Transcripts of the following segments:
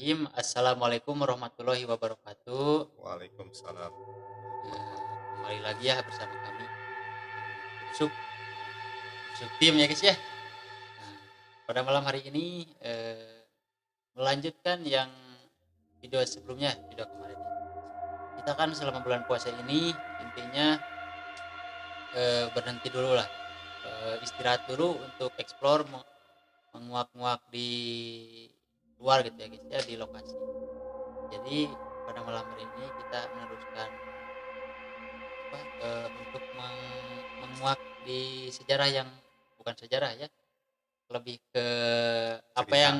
Bismillahirrahmanirrahim. Assalamualaikum warahmatullahi wabarakatuh. Waalaikumsalam. Kembali lagi ya bersama kami Sub Sub Tim ya guys ya. Nah, pada malam hari ini melanjutkan yang video sebelumnya, video kemarin. Kita kan selama bulan puasa ini intinya berhenti dulu lah, istirahat dulu untuk explore, menguak-nguak di luar gitu ya guys ya, di lokasi. Jadi pada malam hari ini kita meneruskan untuk menguak di sejarah yang bukan sejarah ya, lebih ke apa Cerita. yang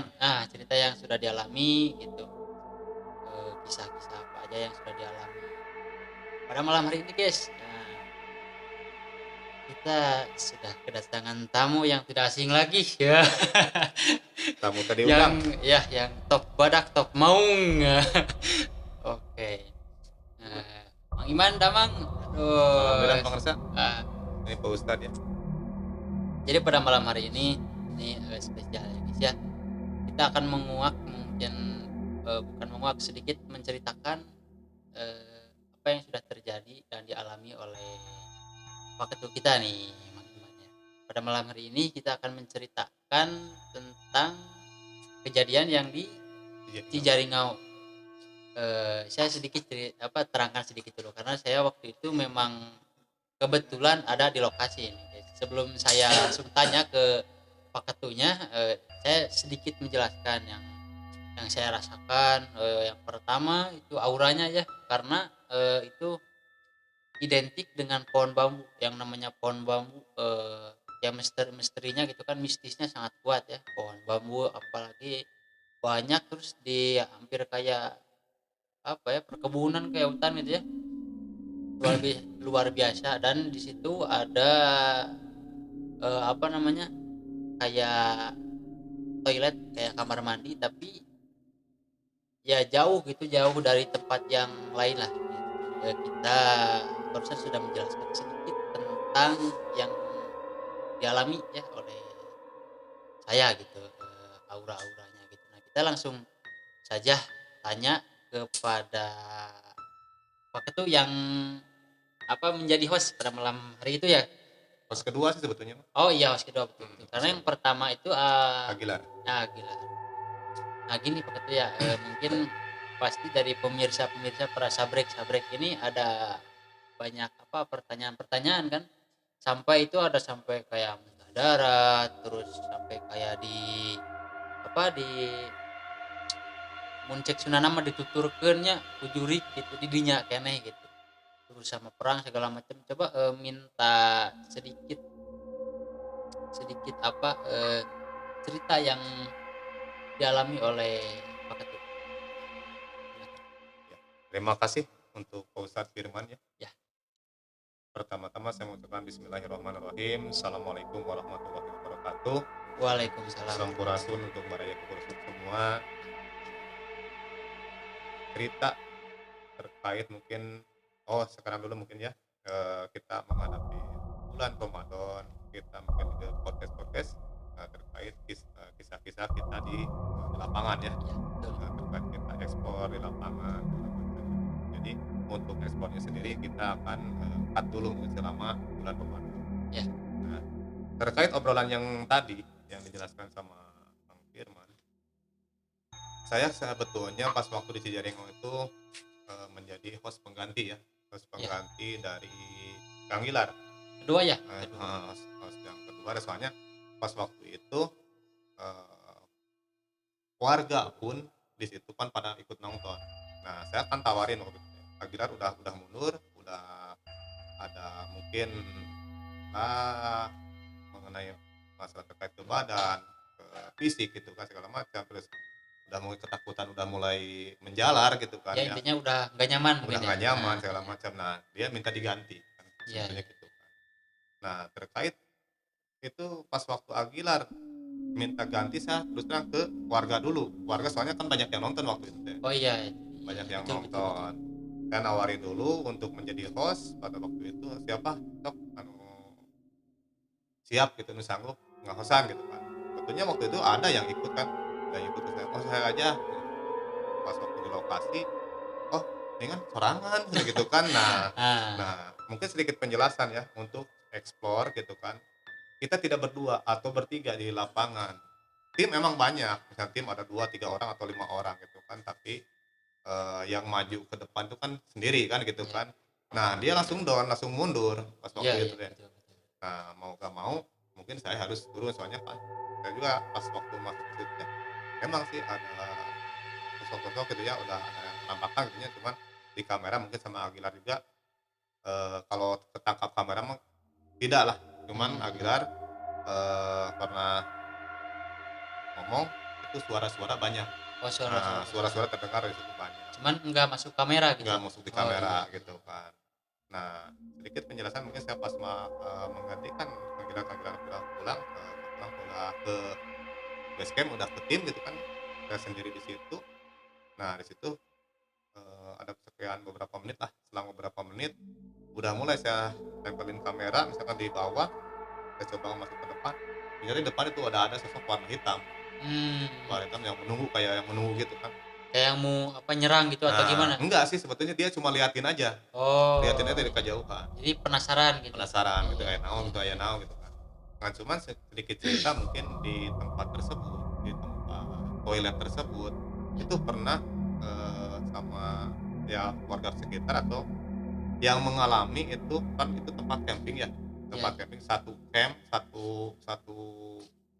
cerita yang sudah dialami gitu, kisah-kisah apa aja yang sudah dialami pada malam hari ini guys. Nah, kita sudah kedatangan tamu yang tidak asing lagi ya. Tamu tadi yang undang. yang top badak top maung. Oke. Nah, Mang Iman Damang, Alhamdulillah aduh. pengersa. Ah, Ini Pak Ustadz ya. jadi pada malam hari ini spesial ya guys ya. Kita akan menguak mungkin, bukan menguak, sedikit menceritakan apa yang sudah terjadi dan dialami oleh Pak Ketua kita nih, Mang Iman ya. Pada malam hari ini kita akan menceritakan tentang kejadian yang di Iya. Cijaringau. Saya sedikit terangkan sedikit dulu karena saya waktu itu memang kebetulan ada di lokasi ini. Sebelum saya langsung tanya ke Pak Ketunya, saya sedikit menjelaskan yang saya rasakan. Yang pertama itu auranya ya, karena itu identik dengan pohon bambu. Yang namanya pohon bambu, ya misterinya gitu kan, mistisnya sangat kuat ya. Pohon bambu apalagi banyak, terus di hampir kayak apa ya, perkebunan kayak hutan gitu ya, luar biasa. Dan di situ ada apa namanya, kayak toilet, kayak kamar mandi, tapi ya jauh gitu, jauh dari tempat yang lain lah gitu. Kita barusan sudah menjelaskan sedikit tentang yang dialami ya oleh saya gitu, aura-auranya gitu. Nah, kita langsung saja tanya kepada Pak Ketu yang menjadi host pada malam hari itu ya. Pos kedua sih sebetulnya. Oh iya, host kedua, betul, betul. Pos Karena yang kedua. pertama itu Agilar. gila. Nah gini Pak Ketua ya, mungkin pasti dari pemirsa-pemirsa para sabrek-sabrek ini ada banyak pertanyaan-pertanyaan kan, sampai kayak muntah darat, terus sampai kayak di muncek sunana mah dituturkeunnya kujurik gitu didinya keneh gitu, terus sama perang segala macam. Coba minta sedikit sedikit cerita yang dialami oleh Pak Ketua. Ya. Terima kasih untuk Pak Ustadz Firman ya. Ya. Pertama-tama saya mengucapkan Bismillahirrahmanirrahim. Assalamualaikum warahmatullahi wabarakatuh. Waalaikumsalam. Sampurasun untuk baraya kursus semua. Cerita terkait mungkin sekarang dulu mungkin ya, kita menghadapi bulan Ramadan, kita mungkin ke podcast terkait kisah-kisah kita di lapangan ya. Ya, betul. Terkait kita ekspor di lapangan segala macam. Jadi untuk ekspornya sendiri kita akan cut dulu selama bulan Ramadan. Ya. Nah, terkait obrolan yang tadi yang dijelaskan sama Bang Firman, saya sebetulnya pas waktu di Cijaringo itu menjadi host pengganti ya, host Ya. pengganti dari Kang Gilar. Kedua ya? Host yang kedua, soalnya pas waktu itu warga pun di situ kan pada ikut nonton. Nah, saya kan tawarin waktu itu, Kang Gilar udah mundur, udah ada mungkin mengenai masalah terkait ke badan, ke fisik gitu kan segala macam, terus udah mulai ketakutan, udah mulai menjalar gitu kan Ya ya, intinya udah nggak nyaman udah mungkin ya. nggak nyaman Nah, segala macam. Nah, dia minta diganti kan iya, sebetulnya iya. gitu kan. Nah, terkait itu pas waktu Agilar minta ganti, saya terus terang ke warga dulu, warga soalnya kan banyak yang nonton waktu itu teh, Oh iya, iya, banyak yang betul, betul, betul. nonton. Saya nawarin dulu untuk menjadi host pada waktu itu, siapa sok siap gitu, nu sanggup nggak hosan gitu kan. Tentunya waktu itu ada yang ikut kan, ada yang ikut, saya saya aja. pas waktu di lokasi, oh ini kan sorangan gitu kan. Nah Ah, nah mungkin sedikit penjelasan ya untuk explore gitu kan, kita tidak berdua atau bertiga di lapangan. Tim memang banyak, misalnya tim ada 2 3 orang atau 5 orang gitu kan, tapi, yang maju ke depan itu kan sendiri kan gitu iya. kan. Nah dia langsung down, langsung mundur pas Iya waktu iya, itu deh. betul betul. Nah mau gak mau mungkin saya harus turun soalnya kan saya juga pas waktu masuk ke situ ya, memang sih ada sosok-sosok gitu ya, udah ada yang penampakan gitu ya, cuman di kamera mungkin sama Aguilar juga, kalau ketangkap kamera mah tidak lah, cuman Mmm. Aguilar, pernah ngomong itu suara-suara banyak. Oh, Nah, suara-suara banyak. suara-suara terdengar dari situ banyak, Cuman nggak masuk kamera gitu nggak ya? masuk di Oh, iya kamera iya. gitu kan. Nah, sedikit penjelasan mungkin saya pas menggantikan panggilan-panggilan udah pulang, udah ke base camp, udah ke tim gitu kan, saya sendiri di situ. Nah, di situ, ada sekian beberapa menit lah, selang beberapa menit, udah mulai saya tempelin kamera misalkan di bawah, saya coba masuk ke depan, ternyata di depan itu ada sosok warna hitam. Warna hitam Mmm. yang menunggu, kayak yang menunggu gitu kan. Kayak yang mau apa, nyerang gitu atau Nah, gimana? enggak sih sebetulnya dia cuma liatin aja Oh, dari kejauhan, jadi penasaran gitu? penasaran gitu, Iya iya. aya naon gitu kan. Nah, cuman sedikit cerita mungkin di tempat tersebut, di tempat toilet tersebut, itu pernah, sama ya warga sekitar atau yang mengalami itu kan itu tempat camping ya, Iya tempat iya. camping satu camp, satu satu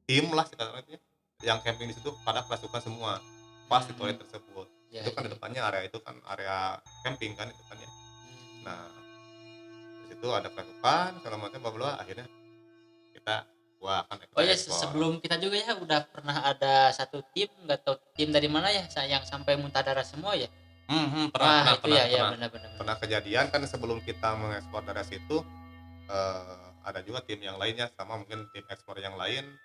tim lah kita itu, yang camping di situ pada kerasukan semua, pas di Mmm, toilet tersebut. iya Itu kan iya. di depannya area itu kan area camping kan itu kan ya. Nah, Mmm. di situ ada kerasukan segala macam bla bla, akhirnya kita wah kan Oh kita ya, explore. sebelum kita juga ya udah pernah ada satu tim, nggak tahu tim dari mana ya, yang sampai muntah darah semua ya? Pernah Wah pernah itu pernah ya, ya pernah benar benar benar. pernah kejadian kan sebelum kita mengeksplor daerah situ, ada juga tim yang lainnya sama mungkin tim ekspor yang lain,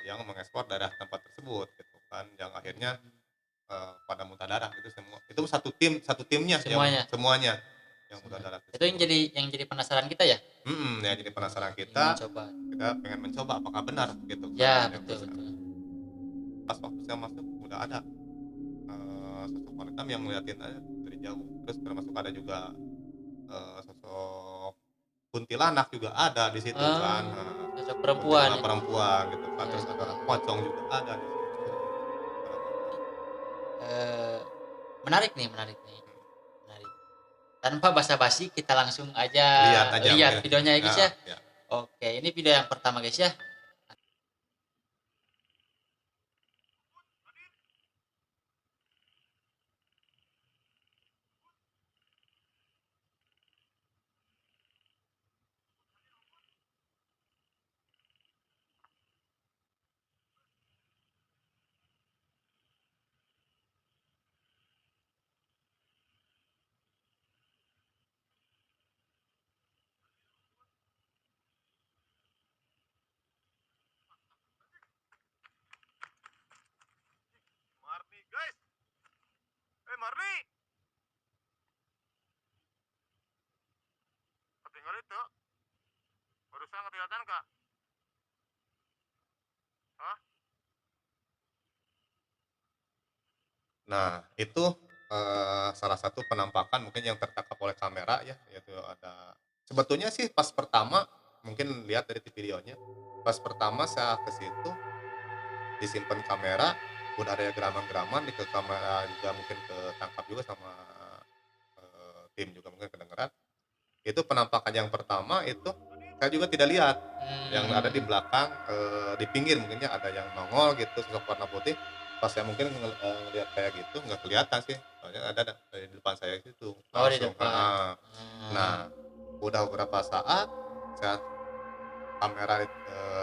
yang mengekspor daerah tempat tersebut gitu kan, yang akhirnya, Mmm, pada muntah darah gitu semua. Itu satu timnya yang semuanya? semuanya yang muntah Semuanya. darah Itu yang tersebut. jadi penasaran kita ya? Ya jadi penasaran Ingin kita mencoba. pengen mencoba apakah benar gitu kan, Ya, yang betul terus betul. pas waktu saya masuk udah ada, sosok wanita yang ngeliatin aja dari jauh, terus termasuk ada juga, sosok kuntilanak juga ada di situ kan, Oh, sosok perempuan ya? perempuan gitu kan, Iya terus iya ada iya. pocong juga ada di situ, segala macam. Eee, menarik nih menarik nih, Mhm, menarik. Tanpa basa-basi kita langsung aja lihat aja lihat mungkin, videonya ya, guys, heeh, ya. ya. Oke, ini video yang pertama, guys, ya. Marni, guys. Marni. Ketinggal itu. Barusan kelihatan kak? Hah? Nah itu, salah satu penampakan mungkin yang tertangkap oleh kamera ya, yaitu ada sebetulnya sih pas pertama mungkin lihat dari videonya, pas pertama saya ke situ disimpan kamera, udah ada geraman-geraman di ke kamera juga mungkin ketangkap juga sama, tim juga mungkin kedengeran. Itu penampakan yang pertama itu saya juga tidak lihat, yang ada di Mmm. belakang, di pinggir mungkin ya ada yang nongol gitu sosok warna putih, pas saya mungkin ngelihat kayak gitu nggak kelihatan sih, soalnya ada di depan saya situ Oh, di langsung, depan. heeh. Nah, udah beberapa saat saya kamera,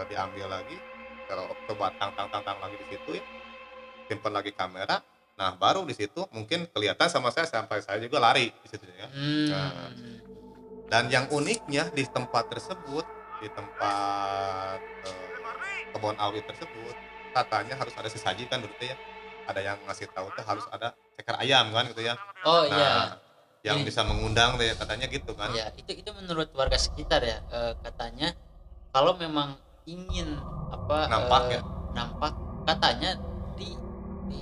diambil lagi, kalau coba tang lagi di situ ya, simpen lagi kamera, nah baru di situ mungkin kelihatan sama saya sampai saya juga lari di situ ya. Nah, Mmm. dan yang uniknya di tempat tersebut, di Guys. tempat, Marni. kebun awit tersebut, katanya harus ada sesaji kan dulu teh ya, ada yang ngasih tahu Ketinggalan tuh itu. harus ada ceker ayam kan gitu ya. Barusan Oh, kelihatan kak? iya. Nah, yang Gini, bisa mengundang deh katanya gitu kan. ya itu menurut warga sekitar ya, katanya kalau memang ingin apa, Nampak ya. nampak, katanya di di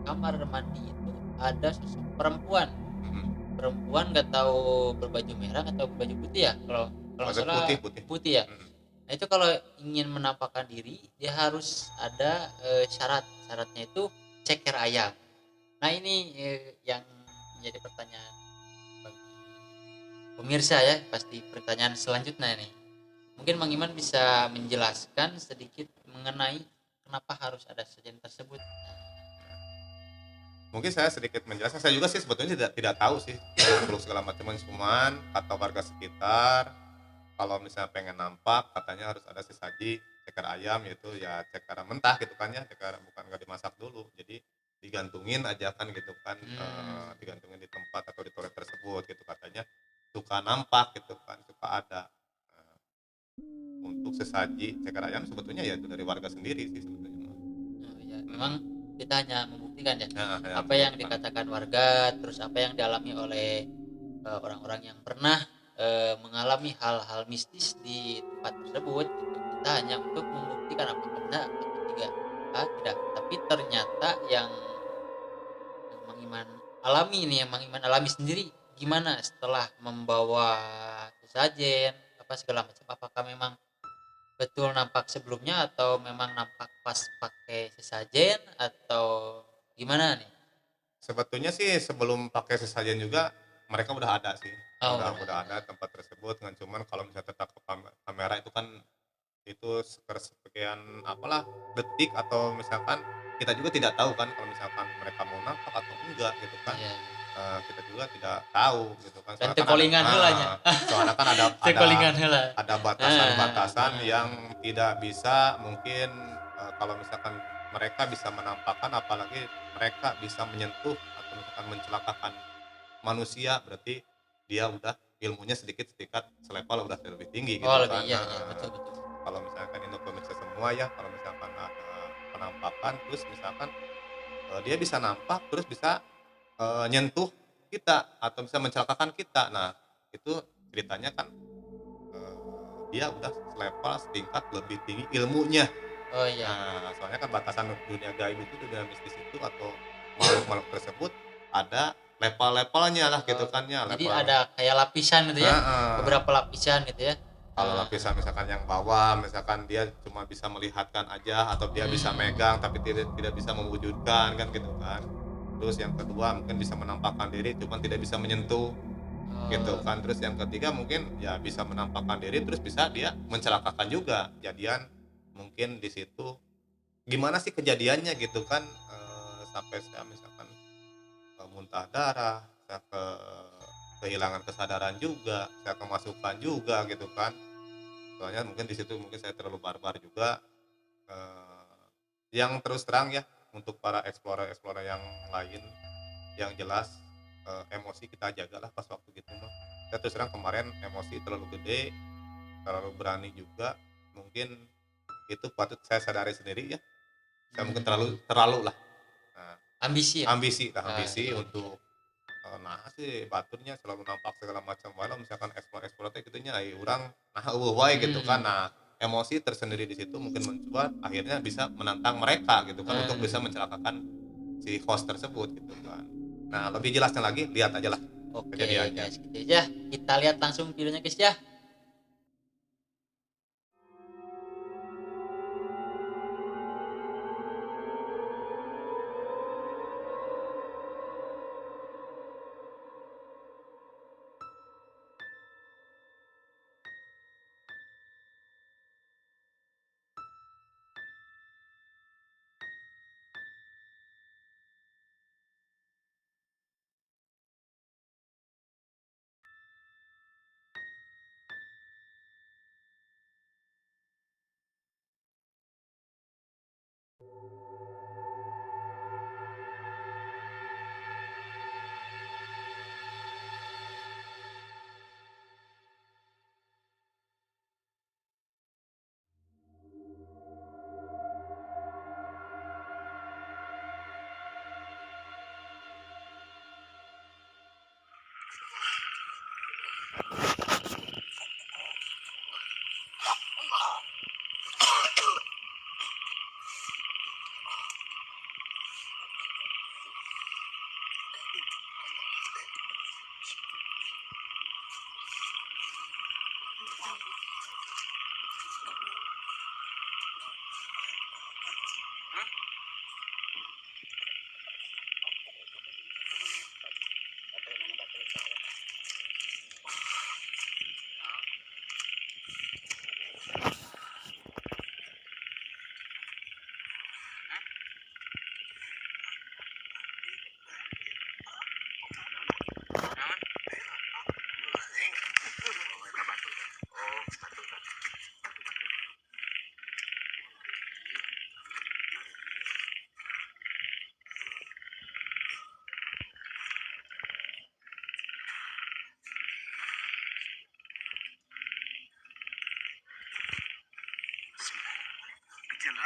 kamar mandi itu ada sosok perempuan. Mhm. Perempuan nggak tahu berbaju merah atau berbaju putih ya, kalau nggak Ada salah putih putih. putih ya. Mhm. Nah itu kalau ingin menampakkan diri dia harus ada syaratnya itu ceker ayam. Nah ini yang menjadi pertanyaan bagi pemirsa ya, pasti pertanyaan selanjutnya nih. Mungkin Mang Iman bisa menjelaskan sedikit mengenai kenapa harus ada sejen tersebut. Mungkin saya sedikit menjelaskan, saya juga sih sebetulnya tidak tahu sih seluk segala macam, cuman kata warga sekitar kalau misalnya pengen nampak katanya harus ada sesaji ceker ayam, yaitu ya ceker mentah gitu kan ya, ceker bukan nggak dimasak dulu, jadi digantungin aja kan gitu kan, digantungin di tempat atau di toilet tersebut gitu katanya, suka nampak gitu kan, suka ada. Eee, untuk sesaji ceker ayam sebetulnya ya itu dari warga sendiri sih sebetulnya mah. Ya, memang Mhm. kita hanya membuktikan ya Heeh, yang apa yang membuktikan. dikatakan warga, terus apa yang dialami oleh orang-orang yang pernah mengalami hal-hal mistis di tempat tersebut gitu. Kita hanya untuk membuktikan apakah benar atau tidak. Tapi ternyata yang Mang Iman alami nih, yang Mang Iman alami sendiri gimana setelah membawa sesajen apa segala macam, apakah memang betul nampak sebelumnya atau memang nampak pas pakai sesajen atau gimana nih? Sebetulnya sih sebelum pakai sesajen juga mereka udah ada sih, Oh udah udah. ada tempat tersebut kan, cuman kalau misalnya tetap ke kamera itu kan itu sekian apalah detik atau misalkan kita juga tidak tahu kan kalau misalkan mereka mau nampak atau enggak gitu kan, Iya. kita juga tidak tahu gitu kan Dan soalnya kan tekolingan heula nya. soalnya kan Tekolingan heula. ada Heeh, batasan-batasan yang tidak bisa mungkin, kalau misalkan mereka bisa menampakkan apalagi mereka bisa menyentuh atau misalkan mencelakakan manusia, berarti dia udah ilmunya sedikit selevel udah lebih tinggi oh gitu lebih, kan, iya iya, heeh. betul betul. Kalau misalkan ini pemirsa semua ya, kalau misalkan ada penampakan terus misalkan, dia bisa nampak terus bisa, nyentuh kita atau bisa mencelakakan kita. Nah, itu ceritanya kan, dia udah selevel setingkat lebih tinggi ilmunya. Oh iya. Nah, soalnya kan batasan dunia gaib itu, dunia mistis itu atau makhluk-makhluk tersebut ada level-levelnya lah gitu Oh, kan ya, jadi level ada kayak lapisan gitu ya, heeh. beberapa lapisan gitu ya? Kalau Heeh. lapisan misalkan yang bawah, misalkan dia cuma bisa melihatkan aja atau dia bisa megang tapi tidak tidak bisa mewujudkan kan gitu kan. Terus yang kedua mungkin bisa menampakkan diri cuman tidak bisa menyentuh gitu Oh, kan. Terus yang ketiga mungkin ya bisa menampakkan diri terus bisa dia mencelakakan juga. Jadian mungkin di situ gimana sih kejadiannya gitu kan, sampai saya misalkan, muntah darah, saya kehilangan kesadaran juga, saya kemasukan juga gitu kan. Soalnya mungkin di situ mungkin saya terlalu barbar juga, eee, yang terus terang ya, untuk para explorer-explorer yang lain, yang jelas, emosi kita jagalah pas waktu gitu mah. Saya terus terang kemarin emosi terlalu gede, terlalu berani juga, mungkin itu patut saya sadari sendiri ya, saya mungkin terlalu mmm, terlalu lah. Nah, ambisi ya? ambisi Iya iya. untuk, naha sih baturnya selalu nampak segala macam wae misalkan explore-explore teh kitu nya ai urang naha eueuh wae gitu kan. Mhm, Nah, emosi tersendiri di situ mungkin mencuat akhirnya bisa menantang mereka gitu kan untuk bisa mmm, mencelakakan si host tersebut gitu kan. Nah, lebih jelasnya lagi lihat ajalah oke kejadiannya. guys, gitu aja. Kita lihat langsung videonya guys ya.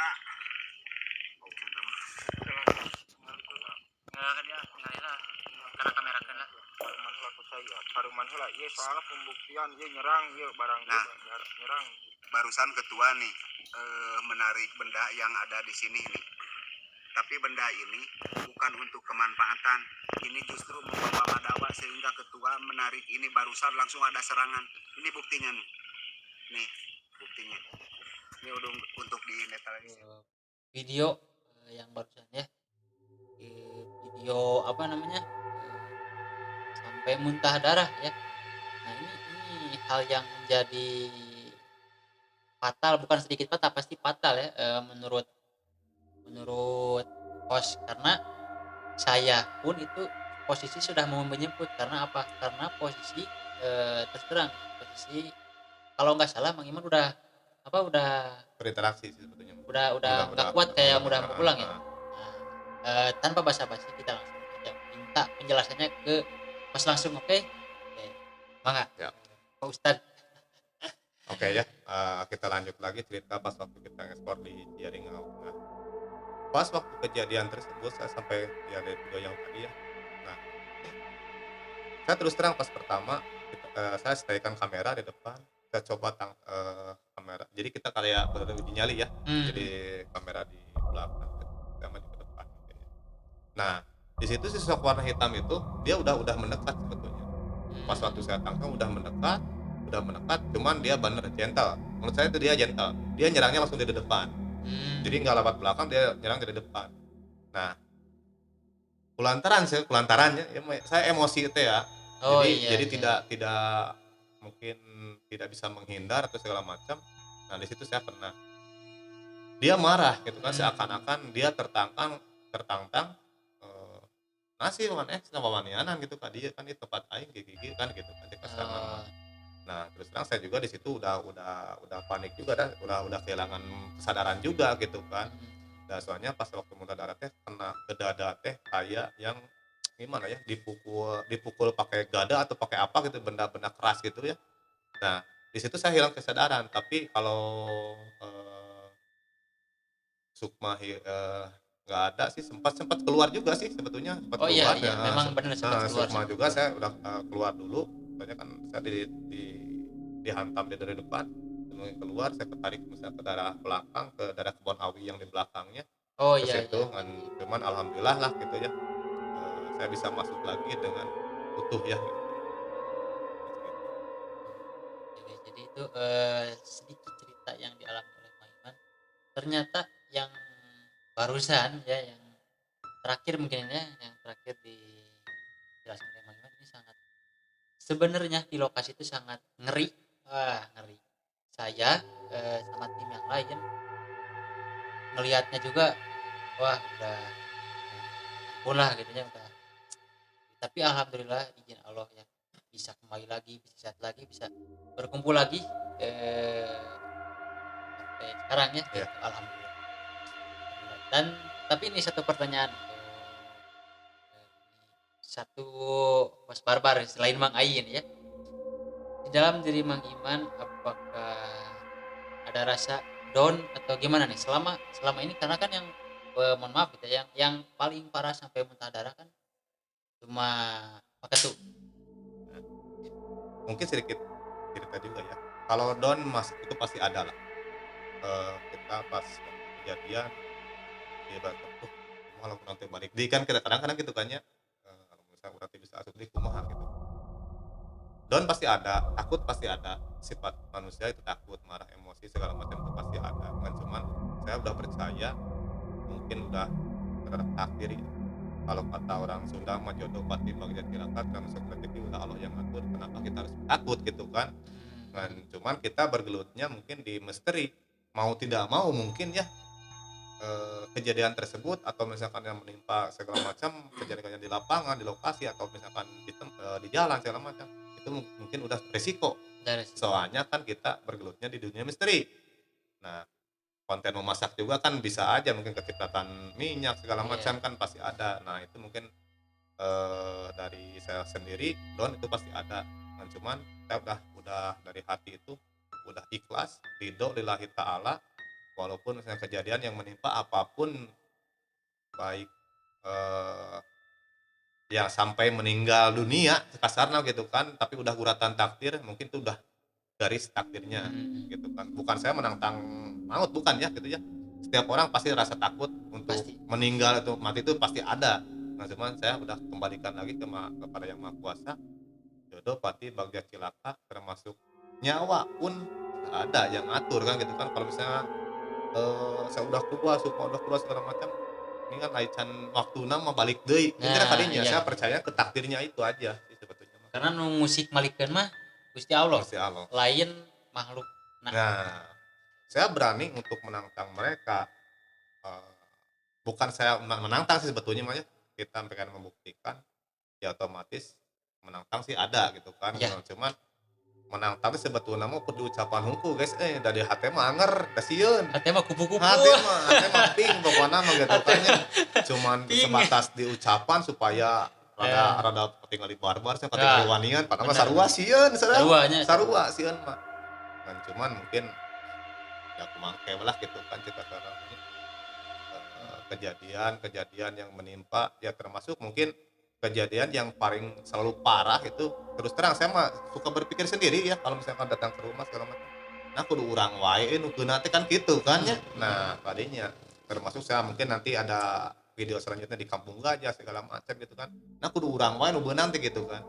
Nak. Nggak dia nggak karena kamera kena. Paruman heula ieu soalnya pembuktian ieu nyerang ieu barang nyerang. Barusan ketua nih menarik benda yang ada di sini nih. Tapi benda ini bukan untuk kemanfaatan. Ini justru membawa adawa sehingga ketua menarik ini barusan langsung ada serangan. Ini buktinya nih. Nih buktinya. Ini udah untuk dinetralisir. Video yang barusan ya, video apa namanya, sampai muntah darah ya. Nah ini hal yang menjadi fatal, bukan sedikit fatal, pasti fatal ya, menurut host, karena saya pun itu posisi sudah mau menjemput. Karena apa? Karena posisi terus terang posisi kalau nggak salah Mang Iman udah berinteraksi sih sebetulnya. udah nggak kuat kayak udah mau pulang ya. Nah, tanpa basa-basi kita langsung aja minta penjelasannya ke Mas langsung. Oke. Mangga Ya. Pak Ustadz. Oke ya, kita lanjut lagi cerita pas waktu kita ekspor di Jaringau. Nah, pas waktu kejadian tersebut saya sampai ya ada video yang tadi ya. Nah, saya terus terang pas pertama saya setelkan kamera di depan, saya coba kamera. Jadi kita kayak benar-benar uji nyali ya. Jadi kamera di belakang, saya maju ke depan. Nah, di situ sosok warna hitam itu dia udah mendekat sebetulnya. Pas waktu saya tangkap udah mendekat, cuman dia bener gentle. Menurut saya itu dia gentle. Dia nyerangnya langsung dari depan. Jadi nggak lewat belakang, dia nyerang dari depan. Nah, kulantarannya ya, saya emosi itu ya. Jadi tidak mungkin tidak bisa menghindar atau segala macam. Nah, di situ saya kena. Dia marah gitu kan, seakan-akan dia tertantang nasi man sama wanianan gitu kan, dia kan di tempat aing gigi kan gitu kan kasar nama. Nah, terus terang saya juga di situ udah panik juga dah, udah kehilangan kesadaran juga gitu kan. Nah, soalnya pas waktu muntah darah teh kena ke dada teh kayak yang gimana ya, dipukul pakai gada atau pakai apa gitu, benda-benda keras gitu ya. Nah, di situ saya hilang kesadaran, tapi kalau Sukma nggak ada sih, sempat keluar juga sih sebetulnya, sempat keluar. Iya, memang benar sempat keluar. Sukma juga saya udah keluar dulu, soalnya kan saya dihantam dari depan, kemudian keluar saya ketarik misalnya ke daerah belakang, ke daerah kebun awi yang di belakangnya. Ke situ kan, cuman alhamdulillah lah gitu ya, saya bisa masuk lagi dengan utuh ya gitu. Jadi itu sedikit cerita yang dialami oleh Mang Iman. Ternyata yang barusan ya, yang terakhir mungkin ya, yang terakhir dijelaskan oleh Mang Iman ini sangat, sebenarnya di lokasi itu sangat ngeri. Ngeri. Saya sama tim yang lain ngelihatnya juga, wah udah ampun lah gitu ya, udah. Tapi alhamdulillah izin Allah ya, bisa kembali lagi, bisa sehat lagi, bisa berkumpul lagi sampai sekarang ya. Ya. Alhamdulillah. Dan tapi ini satu pertanyaan satu Mas Barbar selain Mang Ayin ya, di dalam diri Mang Iman apakah ada rasa down atau gimana nih selama ini, karena kan yang mohon maaf gitu ya, yang paling parah sampai muntah darah kan cuma Pak Ketu. Mungkin sedikit cerita juga ya, kalau down mas itu pasti ada lah. Kita pas kejadian dia batuk malah nanti balik di kan, kita kadang-kadang gitu kan ya, misalnya udah bisa asup di kumaha gitu. Down pasti ada, takut pasti ada, sifat manusia itu takut, marah, emosi segala macam itu pasti ada kan. Cuman saya udah percaya, mungkin udah takdir ya. Kalau kata orang Sunda mah jodoh pasti bagian tirakat, karena rezeki udah Allah yang ngatur, kenapa kita harus takut gitu kan. Dan cuman kita bergelutnya mungkin di misteri, mau tidak mau mungkin ya kejadian tersebut atau misalkan yang menimpa segala macam kejadian di lapangan, di lokasi, atau misalkan di jalan segala macam, itu mungkin udah resiko. Soalnya kan kita bergelutnya di dunia misteri. Nah, konten memasak juga kan bisa aja mungkin kecipratan minyak segala macam kan pasti ada. Nah, itu mungkin dari saya sendiri down itu pasti ada. Nah, cuman saya udah dari hati itu udah ikhlas, ridho lillahi ta'ala, walaupun misalnya kejadian yang menimpa apapun, baik eh, yang sampai meninggal dunia kasarnya gitu kan, tapi udah guratan takdir, mungkin itu udah garis takdirnya gitu kan. Bukan saya menantang maut, bukan ya gitu ya. Setiap orang pasti rasa takut untuk Pasti. meninggal itu, mati itu pasti ada. Nah cuman saya udah kembalikan lagi kepada yang maha kuasa. Jodoh pati bagja cilaka, termasuk nyawa pun ada yang atur kan gitu kan. Kalau misalnya saya udah keluar segala macam, ini kan laican waktu nama balik deui. Itu Nah, kadinya iya. saya percaya ke takdirnya itu aja sih sebetulnya mah. Karena nu musik malikeun mah Gusti Allah, Gusti Allah. lain makhluk. Nah, saya berani untuk menantang mereka. Eh, bukan saya menantang sih sebetulnya mah ya. Kita pengen membuktikan, ya otomatis menantang sih ada gitu kan. Iya. Cuman menantang sih sebetulnya mah kudu ucapan hungkul guys, dari hati mah anger kasieun. Hati mah kupu-kupu. Hati mah ping pokoknya mah gitu kan ya. Cuman Ping. sebatas di ucapan supaya rada tinggal di barbar saya katingali wanian padahal mah sarua sieun Saruanya. sarua sieun mah. Kan cuman mungkin ya kumangke lah gitu kan cerita orang ini. Kejadian yang menimpa ya termasuk mungkin kejadian yang paling selalu parah itu, terus terang saya mah suka berpikir sendiri ya kalau misalkan datang ke rumah segala macam, nah kudu urang wae nu nanti kan gitu kan ya. Nah tadinya termasuk saya mungkin nanti ada video selanjutnya di kampung gajah segala macam gitu kan, nah kudu urang wae nu beunang teh gitu kan.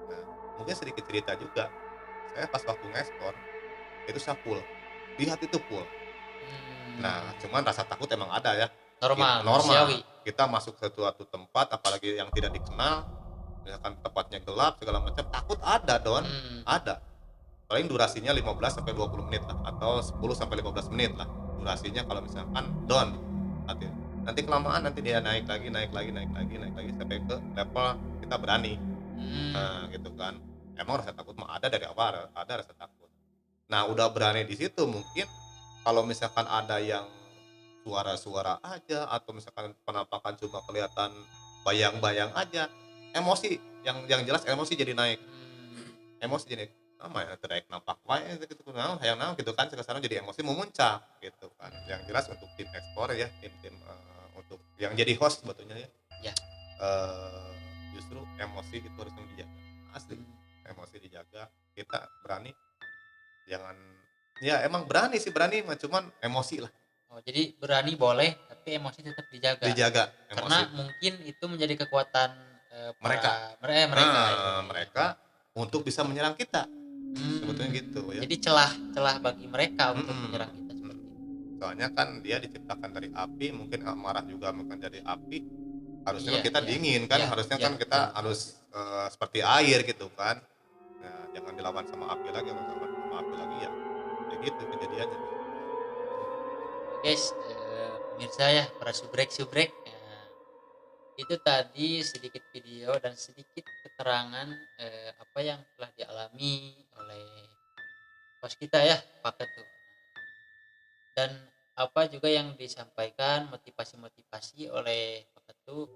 Nah mungkin sedikit cerita juga, saya pas waktu ngekspor itu saya full, lihat itu full. Nah cuman rasa takut emang ada ya, normal. normal. Kita masuk ke suatu tempat apalagi yang tidak dikenal, misalkan tempatnya gelap segala macam, takut ada Don. Ada paling durasinya 15 sampai 20 menit lah, atau 10 sampai 15 menit lah durasinya kalau misalkan Don. Nanti kelamaan nanti dia naik lagi sampai ke level kita berani. Nah gitu kan, emang rasa takut mah ada dari awal, ada rasa takut. Nah udah berani di situ mungkin kalau misalkan ada yang suara-suara aja atau misalkan penampakan cuma kelihatan bayang-bayang aja, emosi yang jelas emosi jadi naik. Emosi jadi apa ya, terbaik nampak wae gitu naon hayang naon gitu kan, sekarang jadi emosi memuncak gitu kan. Yang jelas untuk tim ekspor ya, tim untuk yang jadi host sebetulnya ya. Ya. Justru emosi itu harus dijaga. Asli. Emosi dijaga, kita berani. Jangan ya emang berani mah cuman emosi lah. Oh, jadi berani boleh tapi emosi tetap dijaga. Emosi. Karena mungkin itu menjadi kekuatan mereka mereka untuk bisa menyerang kita. Sebetulnya gitu ya. Jadi celah bagi mereka untuk menyerang kita seperti itu. Soalnya kan dia diciptakan dari api, mungkin amarah juga mungkin dari api. Harusnya kita dingin kan, harusnya kan kita harus seperti air gitu kan. Nah, jangan dilawan sama api lagi, ya. Kayak gitu kejadiannya. Guys, pemirsa ya, para subrek, itu tadi sedikit video dan sedikit keterangan apa yang telah dialami oleh bos kita ya, Pak Ketu. Dan apa juga yang disampaikan motivasi oleh Pak Ketu,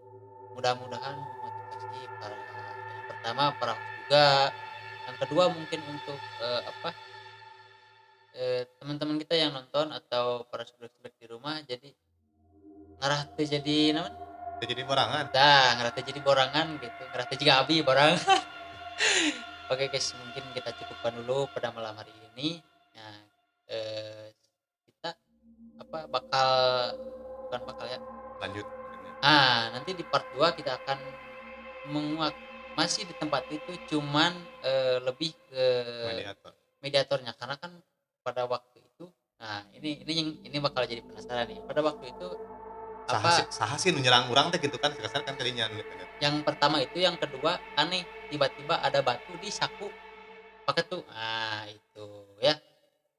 mudah-mudahan memotivasi para yang pertama para host juga, yang kedua mungkin untuk teman-teman kita yang nonton atau para subrek di rumah, jadi ngarah teh jadi naon? Jadi borangan. Ngarah teh jadi borangan gitu, ngarah teh jiga abi borangan. Oke guys, mungkin kita cukupkan dulu pada malam hari ini. Nah, kita bukan bakal ya. Lanjut. Nanti di part 2 kita akan menguak masih di tempat itu, cuman lebih ke mediatornya, karena kan pada waktu itu, nah ini bakal jadi penasaran nih. Pada waktu itu saha sih nyerang orang teh gitu kan, kesana kan kalinya. Yang pertama itu, yang kedua aneh, tiba-tiba ada batu di saku pakai tuh. Itu ya.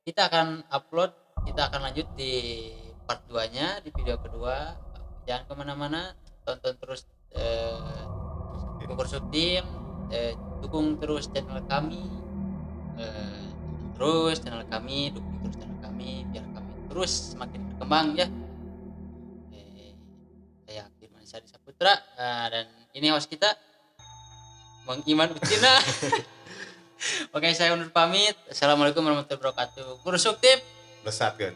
Kita akan upload, kita akan lanjut di part 2-nya, di video kedua. Jangan kemana-mana, tonton terus Bogor Subtim, dukung terus channel kami, dukung terus channel kami biar kami terus semakin berkembang ya. Saya Firman Syahri Saputra, dan ini host kita Bang Iman Ucina. Oke, saya undur pamit. Assalamualaikum warahmatullahi wabarakatuh. Guru Subtim Besat kan.